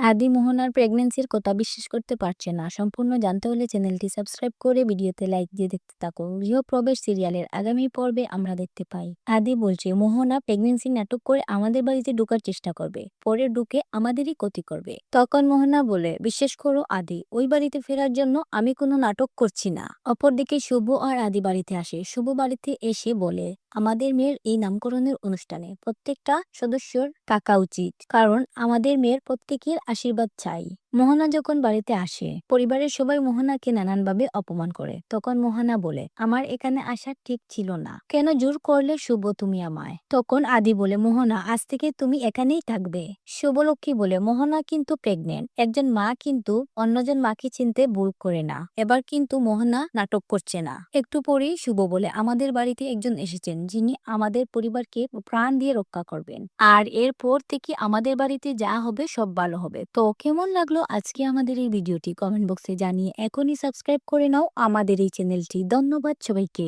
আদি মোহনার প্রেগন্যান্সির কথা বিশ্বাস করতে পারছে না। সম্পূর্ণ জানতে হলে চ্যানেলটি সাবস্ক্রাইব করে ভিডিওতে লাইক দিয়ে দেখতে থাকুন। গৃহপ্রবেশ সিরিয়ালের আগামী পর্বে আমরা দেখতে পাই আদি বলছে মোহনা প্রেগন্যান্সি নাটক করে আমাদের বাড়িতে ঢোকার চেষ্টা করবে, পরে ঢুকে আমাদেরই ক্ষতি করবে। তখন মোহনা বলে, বিশ্বাস করো আদি, ওই বাড়িতে ফেরার জন্য আমি কোনো নাটক করছি না। অপরদিকে শুভ আর আদি বাড়িতে আসে। শুভ বাড়িতে এসে বলে, আমাদের মেয়ের এই নামকরণের অনুষ্ঠানে প্রত্যেকটা সদস্যর থাকা উচিত, কারণ আমাদের মেয়ের প্রত্যেকের আশীর্বাদ চাই। মোহনা যখন বাড়িতে আসে, পরিবারের সবাই মোহনাকে নানানভাবে অপমান করে। তখন মোহনা বলে, আমার এখানে আসা ঠিক ছিল না, কেন জোর করলে শুভ তুমি আমায়? তখন আদি বলে, মোহনা আজ থেকে তুমি এখানেই থাকবে। শুভলক্ষ্মী বলে, মোহনা কিন্তু প্রেগনেন্ট, একজন মা কিন্তু অন্যজন মাকে চিনতে ভুল করে না। এবার কিন্তু মোহনা নাটক করছে না। একটু পরেই শুভ বলে, আমাদের বাড়িতে একজন এসেছেন যিনি আমাদের পরিবারকে প্রাণ দিয়ে রক্ষা করবেন, আর এরপর থেকে আমাদের বাড়িতে যা হবে সব ভালো হবে। তো কেমন লাগলো আজকে আমাদের এই ভিডিওটি কমেন্ট বক্সে জানিয়ে এখনই সাবস্ক্রাইব করে নাও আমাদের এই চ্যানেলটি। ধন্যবাদ সবাইকে।